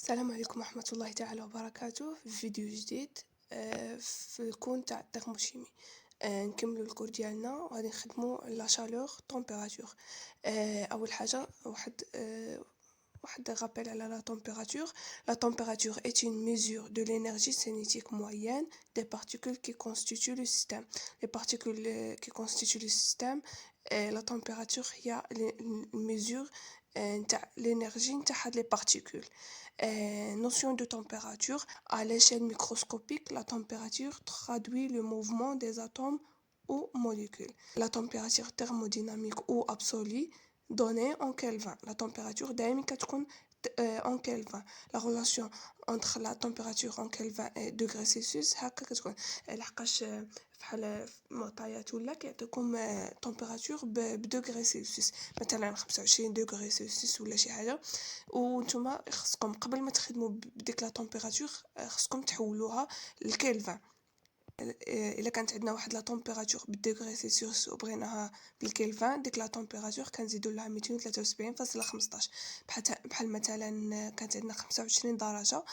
السلام عليكم ورحمة الله تعالى وبركاته في فيديو جديد. في الكون تاع الترموشيمي. نكملو الكور ديالنا وغادي نخدمو لا شالور طومبيراتور. اول حاجه واحد rappel على la température est une mesure de l'énergie cinétique moyenne des particules qui constituent le système. Les particules qui constituent le système, la température هي mesure نتاع l'énergie نتاع هاد les particules. Notion de température. À l'échelle microscopique, la température traduit le mouvement des atomes ou molécules. La température thermodynamique ou absolue donnée en Kelvin. La température دائما كتكون en Kelvin. La relation entre la température en Kelvin et degrés Celsius هكا كتكون لحقاش فحال معطيات ولا كيعطيكم température بدوغري سلسيوس، مثلا 25 دوغري سلسيوس ولا شي حاجه، وانتم خصكم قبل ما تخدموا بديك لا température خصكم تحولوها للكلفن. الا كانت عندنا واحد لا température بالدوغري سلسيوس وبغيناها بالكلفن، ديك لا température كنزيدوا لها 273.15. بحال مثلا كانت عندنا 25 درجه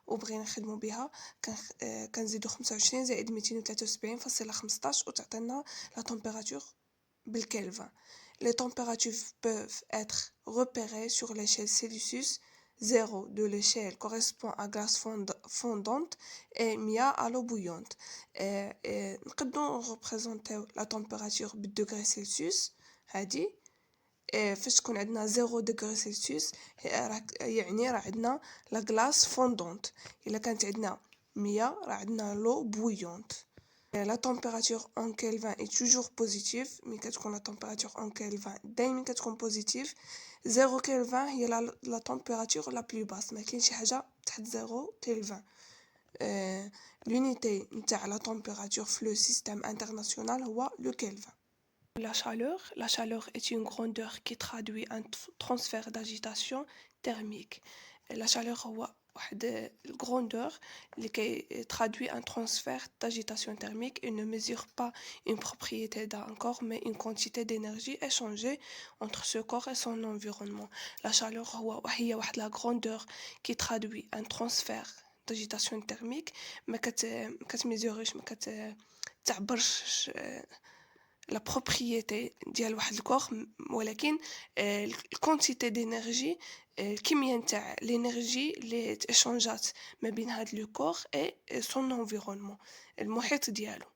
وبغينا نخدموا بها، كنزيدوا 25 زائد 273.15 وتعطينا لا température بالكلفن. Les températures peuvent être repérées sur l'échelle Celsius. 0 de l'échelle correspond à glace fondante et 100 à l'eau bouillante. نقدروا نريبريزونطيو لا température بالدوغري سلسيوس هادي. فاش تكون عندنا 0 دوغري سلسيوس يعني راه عندنا لا glace fondante. الا كانت عندنا 100 راه عندنا l'eau bouillante. La température en Kelvin est toujours positive. ملي كتكون la température en Kelvin دائما كتكون positive. 0 Kelvin هي la température la plus basse، ما كاين شي حاجه تحت 0 Kelvin. L'unité نتاع la température في le système international هو le Kelvin. La chaleur est une grandeur qui traduit un transfert d'agitation thermique. La chaleur هو واحد grandeur qui traduit un transfert d'agitation thermique et ne mesure pas une propriété d'un corps mais une quantité d'énergie échangée entre ce corps et son environnement. La chaleur هي واحد la grandeur qui traduit un transfert d'agitation thermique، ما كتميزوريش، ما كتعبرش la propriété ديال واحد الكوخ، ولكن الكونتيتي دينيرجي، الكميه نتاع لينيرجي اللي تشونجات ما بين هاد لو كوخ اي سون انفيرونمون، المحيط ديالو.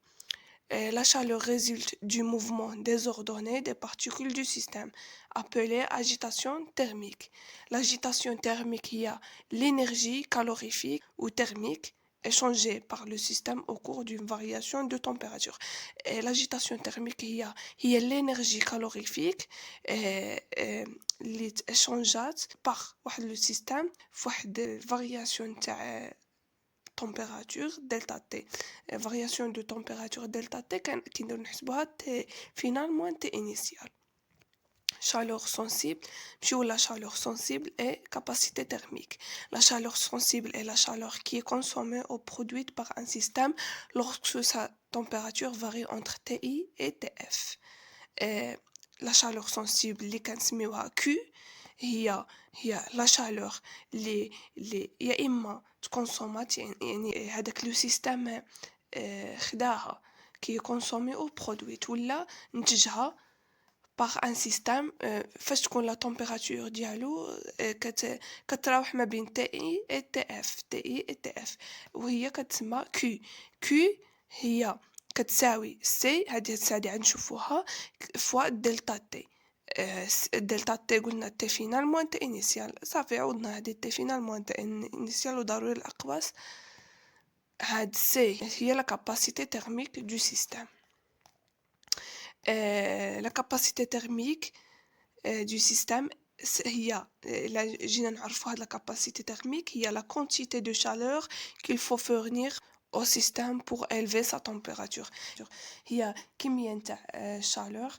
La chaleur résulte du mouvement désordonné des particules du système, appelé agitation thermique. L'agitation thermique هي l'énergie calorifique ou thermique échangée par le système au cours d'une variation de température. Et l'agitation thermique هي l'énergie calorifique اللي échangée par le système في واحد variation تاع température delta T. Variation de température delta T qui nous نحسبوها T final moins T initial. Chaleur sensible, la chaleur sensible et capacité thermique. La chaleur sensible est la chaleur qui est consommée ou produite par un système lorsque sa température varie entre TI et TF. La chaleur sensible اللي كنسميوها Q هي لا شالور اللي يا اما تكونسومات، يعني هذاك لو سيستم خداها كي كونسومي او برودويت ولا نتجها باغ ان سيستم. فاش تكون لا تمبيراتور ديالو كتراوح ما بين تي اي اي تي اف، تي اي اي تي اف، وهي كتسمى كي هي كتساوي سي، هذه الساعه عاد نشوفوها، فوا دلتا تي. دلتا تي قلنا تي فينال موان تي انيسيال، صافي عوضنا هادي تي فينال موان تي انيسيال وضروري الاقواس. هاد سي هي لا كاباسيتي تيرميك دو سيستم. لا كاباسيتي تيرميك دو سيستم هي جينا نعرفوا هاد لا كاباسيتي تيرميك هي لا كونتيتي دو شالور qu'il faut fournir au système pour élever sa température. هي كمية نتاع chaleur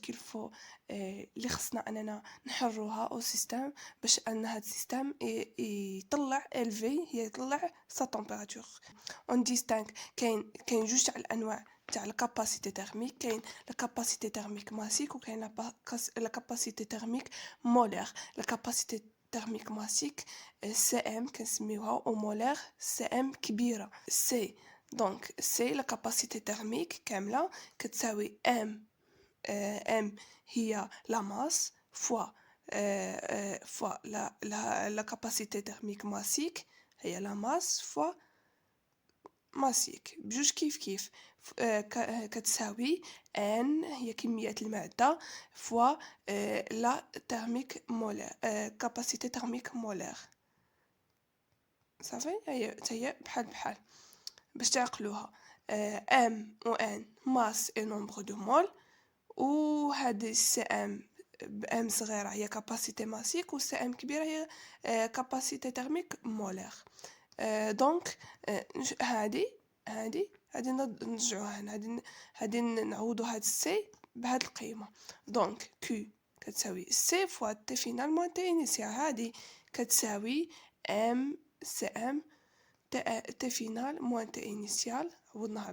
qu'il faut اللي خصنا اننا نحروها او سيستم باش ان هاد السيستم يطلع élevé، هي يطلع sa température. on distingue كاين جوج تاع الانواع تاع الكاباسيتي تيرميك. كاين لا كاباسيتي تيرميك ماسيك وكاين لا كاباسيتي تيرميك مولير. لا كاباسيتي thermique massique CM كنسميوها au molaire CM كبيرة C donc C la capacité thermique كاملة كتساوي M M هي la masse fois la capacité thermique massique هي la masse fois ماسيك بجوج كيف كتساوي ان هي كمية المادة فوا لا تيرميك مولير كاباسيتي تيرميك مولير صافي هي بحال باش تعقلوها ام و ان ماس اي نومبر دو مول و هادي سي ام ام صغيرة هي كاباسيتي ماسيك و سي ام كبيرة هي كاباسيتي تيرميك مولير دونك هادي نرجعوها هنا هادي نعوضو هاد السي بهاد القيمة دونك كيو كتساوي سي فوا تي فينال موان تي انيسيال هادي كتساوي ام سي ام تي فينال موان تي انيسيال عوضناها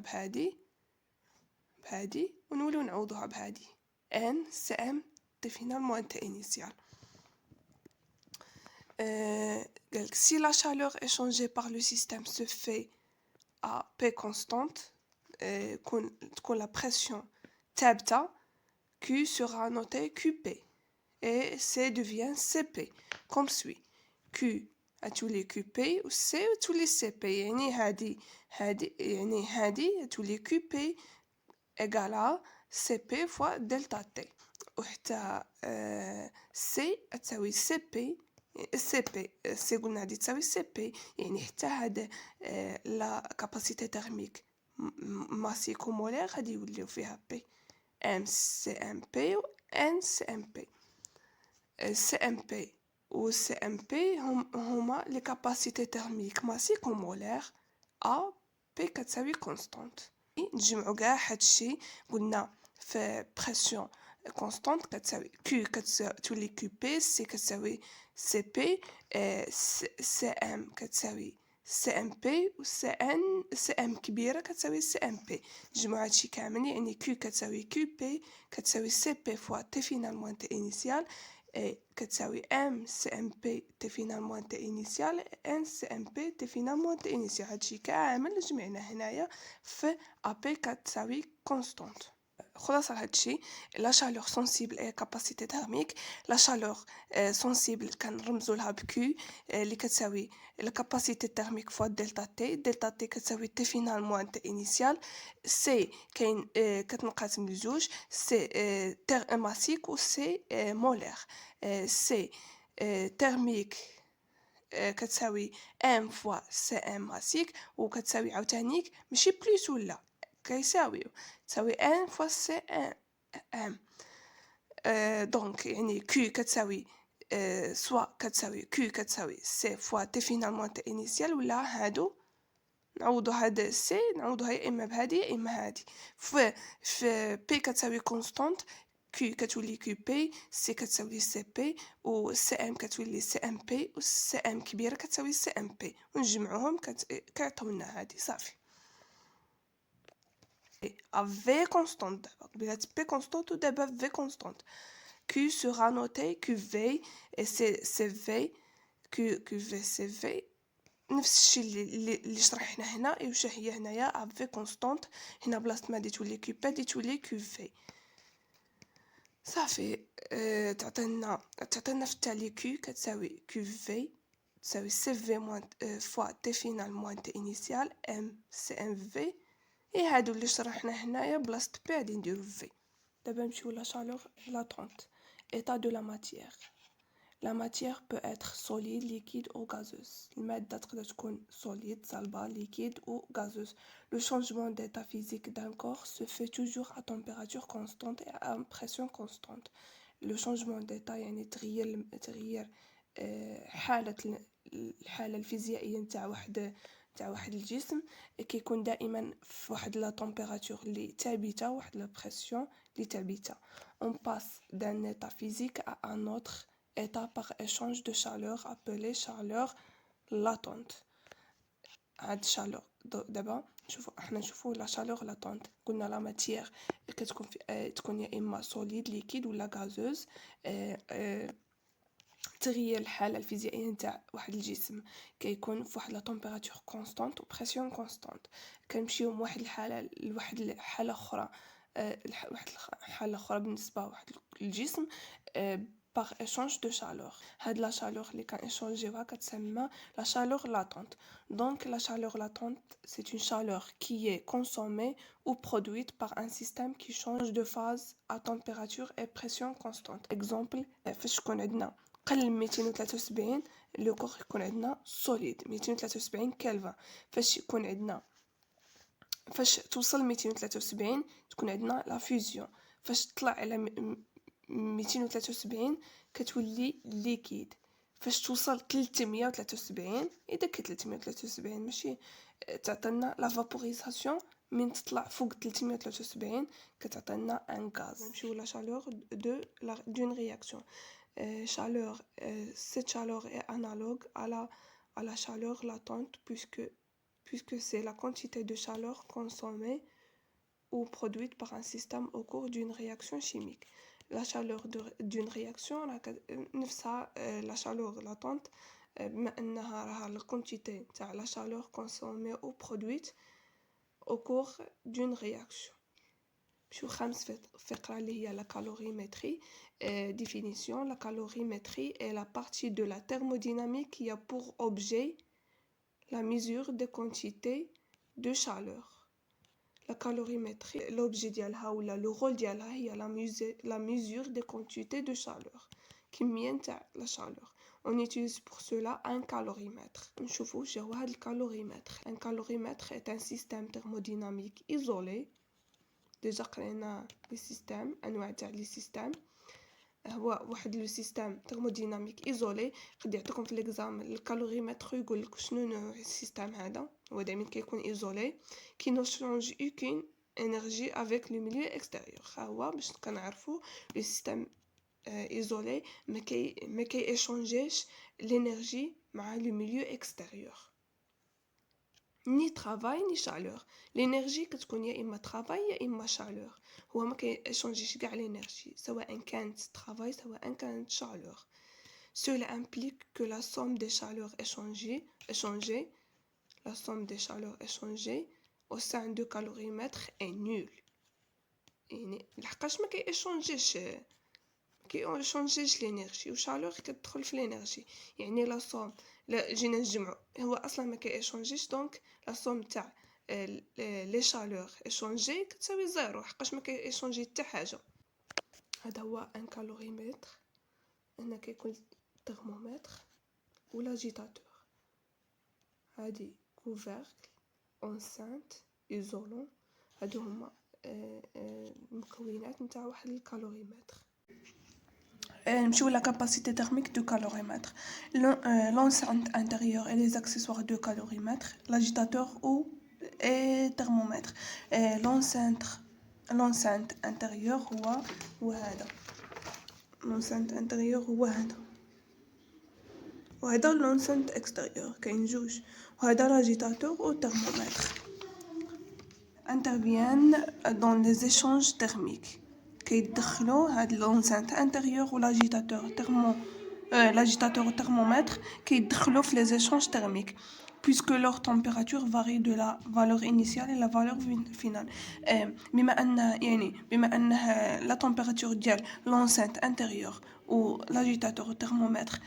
بهادي ونوليو نعوضوها بهادي ان سي ام تي فينال موان تي انيسيال si la chaleur échangée par le système se fait à P constante, quand la pression ثابتة, Q sera noté QP et C devient CP comme suit. Q تولي QP و C تولي CP يعني هادي تولي QP égale CP fois delta T وحتى C تساوي CP سي قلنا هادي تساوي سي بي يعني حتى هاد لا كاباسيتي تيرميك ماسيك و مولير غادي يوليو فيها بي ام سي ام بي و ان سي ام بي سي ام بي و سي ام بي هما لي كاباسيتي تيرميك ماسيك و مولير ا بي كتساوي كونستانت نجمعو كاع هادشي قلنا في بريسيون كونستانت كتساوي كيو كتولي كيو بي سي كتساوي سي بي سي ام كتساوي سي ام بي و سي ان سي ام كبيره كتساوي سي ام بي نجمعو هادشي كامل يعني كيو كتساوي كيو بي كتساوي سي بي فوا تي فينال موان تي انيسيال كتساوي ام سي ام بي تي فينال موان تي انيسيال ان سي ام بي تي فينال موان تي انيسيال هادشي كامل جمعناه هنايا في ا بي كتساوي كونستانت خلاصة هادشي لا شالور سونسيبل اي كاباسيتي تيرميك لا شالور سونسيبل كنرمزو لها بكيو اللي كتساوي لا كاباسيتي تيرميك فوا دلتا تي كتساوي تي فينال موان تي انيسيال سي كاين كتنقسم لجوج سي تير ماسيك و سي مولير سي تيرميك كتساوي ام فوا سي ام ماسيك و كتساوي عاوتانيك ماشي بليس ولا كيساويو تساوي ان فوا سي ان ام دونك يعني كيو كتساوي سوا كتساوي كيو كتساوي سي فوا تي فينال موان تي انيسيال ولا هادو نعوضو هاد سي نعوضوها يا اما بهادي يا اما هادي في بي كتساوي كونستانت كيو كتولي كيو بي سي كتساوي سي بي و سي ام كتولي سي ام بي و سي ام كبيره كتساوي سي ام بي ونجمعوهم كيعطيونا هادي صافي à V constante d'abord. P constante ou d'abord V constante. Q sera noté QV et CV QV CV نفس الشيء اللي شرحنا هنا واش هي هنايا ا في كونستانت هنا بلاصه ما دي تولي كيو بي دي تولي كيو في صافي تعطينا في التالي كيو كتساوي كيو في تساوي سي في موان فوا تي فينال موان تي انيسيال ام سي ام في هادو اللي شرحنا هنايا بلاصه بي غادي نديرو في دابا نمشيو لا شالور latente état de la matière. La matière peut être solide, liquide ou gazeuse. المادة تقدر تكون solide, صلبة, liquide ou gazeuse. Le changement d'état physique d'un corps se fait toujours à température constante et à pression constante. Le changement d'état يعني تغيير الحالة الفيزيائية نتاع واحد الجسم كيكون دائما في واحد لا température اللي ثابتة واحد لا بريسيون اللي ثابتة. On passe d'un état physique à un autre état par échange de chaleur appelé chaleur latente. هاد chaleur دابا نشوفوا لا chaleur latente قلنا لا ماتيير كتكون يا اما solide liquide ولا gazeuse تغيير الحالة الفيزيائية نتاع واحد الجسم كيكون فواحد لا تمبيراتور كونستانت و بريسيون كونستانت، كنمشيو من واحد الحالة لواحد الحالة أخرى، واحد الحالة أخرى بالنسبة لواحد الجسم باغ échange de chaleur. هاد لا chaleur اللي كنشونجيوها كتسمى la chaleur latente. Donc la chaleur latente c'est une chaleur qui est consommée ou produite par un système qui change de phase à température et pression constante. Exemple فاش تكون عندنا قل 273 لو كور يكون عندنا سوليد 273 كلفن. فاش توصل 273 تكون عندنا لا فيزيون. فاش تطلع على 273 كتولي ليكيد. فاش توصل 373 اذا كنت 373 ماشي تعطينا لا فابوريزاسيون. من تطلع فوق 373 كتعطينا ان غاز. نمشيو لا chaleur d'une réaction. Chaleur, cette chaleur est analogue à la chaleur latente puisque c'est la quantité de chaleur consommée ou produite par un système au cours d'une réaction chimique. La chaleur d'une réaction نفسها la chaleur latente بما أنها راها la quantité تاع la chaleur consommée ou produite au cours d'une réaction. نمشيو خامس فقرة اللي هي la calorimétrie. Définition: la calorimétrie est la partie de la thermodynamique qui a pour objet la mesure des quantités de chaleur. La calorimétrie, l'objet ديالها ولا le rôle ديالها هي la mesure des quantités de chaleur. كمية نتاع la chaleur. On utilise pour cela un calorimètre. نشوفوا واش هو هذا الكالوريمتر. Un calorimètre est un système thermodynamique isolé. déjà قرينا لي سيستم انواع تاع لي سيستم. هو واحد لو سيستم ثيرموديناميك ايزولي. قد يعطيكم في ليكزام الكالوريمتر يقول لك شنو نوع السيستم هذا. هو دائما كيكون ايزولي كي نو شونج اوكين انرجي افيك لو ميليو اكستيريور. هو باش كنعرفوا لو سيستم ايزولي ما كي ايشونجيش لينيرجي مع لو ميليو اكستيريور. ni travail ni chaleur. l'énergie كتكون يا اما travail يا اما chaleur. هو ما كيشونجيش كاع l'énergie سواء كانت travail سواء كانت chaleur. cela implique que la somme des chaleurs échangées la somme des chaleurs échangées au sein de calorimètre est nulle. يعني لحقاش ما كيشونجيش لينيرجي وشالور كتدخل في لينيرجي. يعني لا صوم لا جينا نجمعو هو اصلا ما كيشونجيش. دونك لا صوم تاع لي شالور ايشونجي كتساوي زيرو حقاش ما كيشونجي حتى حاجه. هذا هو ان كالوريمتر. هنا كيكون الترمومتر ولا جيتاتور. هادي كوفركل اونسانت ايزولون. هادو هما المكونات نتاع واحد الكالوريمتر. نمشيو la capacité thermique du caloromètre. L'enceinte intérieure et les accessoires du caloromètre, l'agitateur et thermomètre. l'enceinte intérieure هو هذا. l'enceinte intérieure هو هذا وهذا l'enceinte extérieure. كاين جوج وهذا l'agitateur ou thermomètre interviennent dans les échanges thermiques. كيدخلوا هاد l'enceinte intérieure ou l'agitateur ou thermomètre كيدخلوا في les échanges thermiques puisque leur température varie de la valeur initiale et la valeur finale. بما أن la température ديال l'enceinte intérieure ou l'agitateur ou thermomètre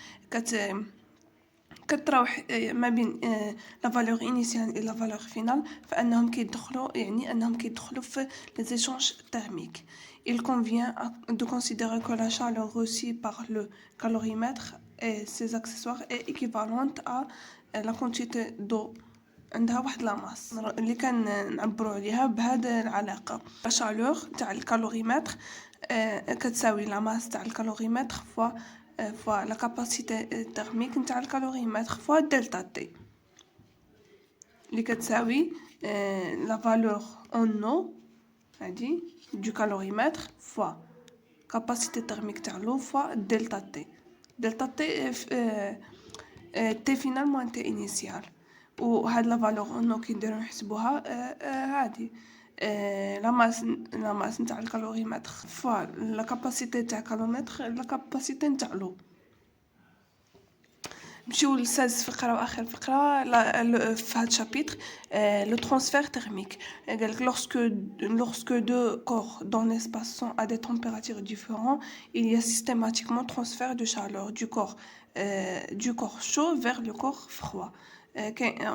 كتراوح ما بين لا فالور انيسيال et la valeur finale فانهم كيدخلوا في les échanges thermiques. Il convient de considérer que la chaleur reçue par le calorimètre et ses accessoires est équivalente à la quantité d'eau عندها واحد لا ماس اللي كان نعبروا عليها بهذه العلاقه. la chaleur تاع الكالوريمتر كتساوي لا ماس تاع الكالوريمتر fois la capacité thermique نتاع الكالوريمتر fois delta T اللي كتساوي la valeur en eau هادي du caloromètre fois capacité thermique تاع l'eau fois delta T. delta T T final moins T initial. وهاد la valeur en eau كي نديرو نحسبوها هادي la masse نتاع الكالوريمتر فوا la capacité تاع الكالوريمتر la capacité نتاع l'eau. نمشيو لسادس فقرة وآخر فقرة في هاد الشابيتر. لو transfert thermique. قالك lorsque deux corps dans l'espace sont à des températures différentes, il y a systématiquement transfert de chaleur du corps chaud vers le corps froid.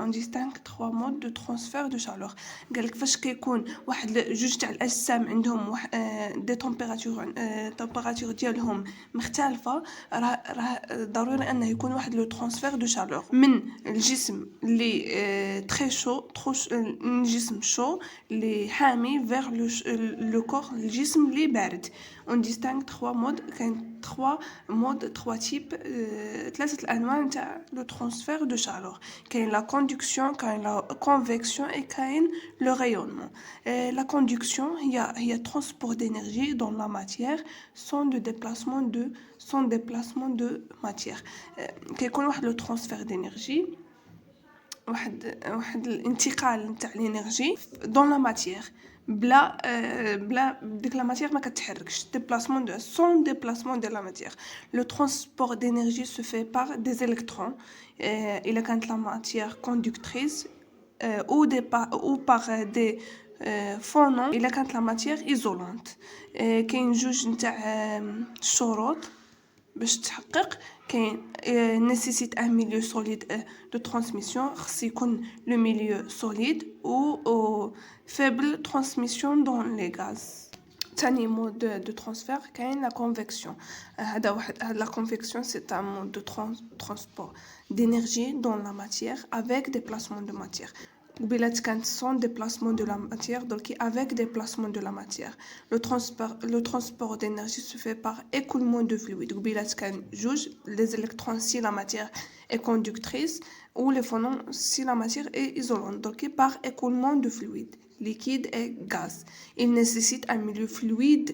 On distingue 3 modes de transfert de chaleur. قالك فاش كيكون واحد جوج تاع الاجسام عندهم دي تمبيراتور ديالهم مختلفه، راه ضروري انه يكون واحد لو ترانسفير دو شالور من الجسم اللي تري شو من جسم شو اللي حامي فيغ لو كور الجسم اللي بارد. on distingue 3 مود. كاين 3 مود 3 تيب، 3 الانواع نتاع لو ترانسفير دو شالور. كاين لا كوندكسيون، كاين لا كونفيكسيون اي كاين لو رayonnement. La conduction هي transport d'énergie dans la matière sans déplacement de matière. كيكون واحد لو ترانسفير دينيرجي، واحد الانتقال نتاع الانرجي dans la matière بلا ديك لا ماتير ما كتحركش. sans déplacement de la matière. Le transport d'énergie se fait par des électrons إلا كانت la matière conductrice ou par des phonons إلا كانت la matière isolante. كاين جوج نتاع الشروط باش تحقق. كاين nécessite un milieu solide de transmission، خص يكون le milieu solide ou faible transmission dans les gaz. ثاني mode de transfert كاين la convection. la convection c'est un mode de transport d'énergie dans la matière avec déplacement de matière. قبيلات كانت sans déplacement de la matière، donc avec déplacement de la matière. Le transport d'énergie se fait par écoulement de fluide. قبيلات كان جوج les électrons si la matière est conductrice ou les phonons si la matière est isolante، donc par écoulement de fluide liquide et gaz. Il nécessite un milieu fluide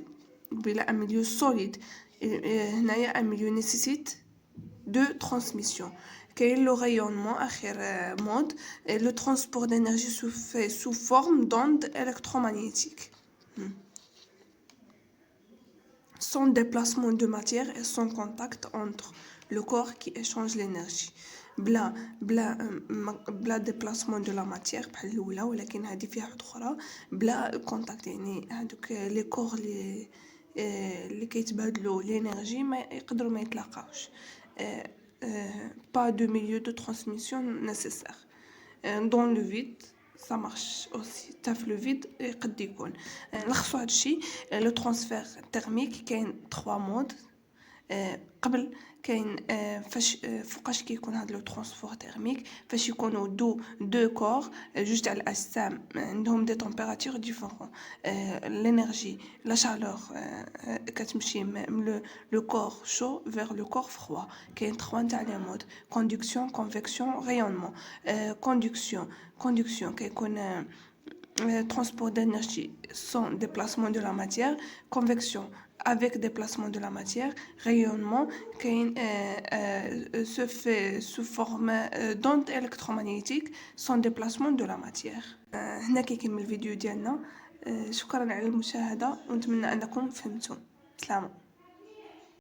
un milieu solide. هنايا un milieu nécessite de transmission. كاين le rayonnement آخر mode. Le transport d'énergie se fait sous forme d'ondes électromagnétiques sans déplacement de matière et sans contact entre le corps qui échange l'énergie. بلا déplacement de la matière بحال الاولى، ولكن هذه فيها واحده اخرى بلا كونتاكت، يعني هذوك لي كور اللي كيتبادلوا لينيرجي ما يقدروا ما يتلاقاوش. pas de milieu de transmission nécessaire. dans le vide ça marche aussi. تاف لو فيد يقد يكون نلخصوا هذا الشيء. لو ترانسفير تيرميك كاين 3 مود. قبل كاين فوقاش كيكون هذا لو ترانسفور تيرميك فاش يكونوا دو كور جوج تاع الاجسام عندهم دي تمبيراتور ديفيرون. لينيرجي لا شالور كتمشي من لو كور شو فيغ لو كور فروا. كاين 3 تاع لي مود: كوندكسيون، كونفيكسيون، رayonnement. كوندكسيون كيكون transport d'énergie sans déplacement de la matière. Convection avec déplacement de la matière. Rayonnement se fait sous forme d'ondes électromagnétiques sans déplacement de la matière. هنا كيكمل الفيديو ديالنا. شكرا على المشاهدة ونتمنى أنكم فهمتم. سلام.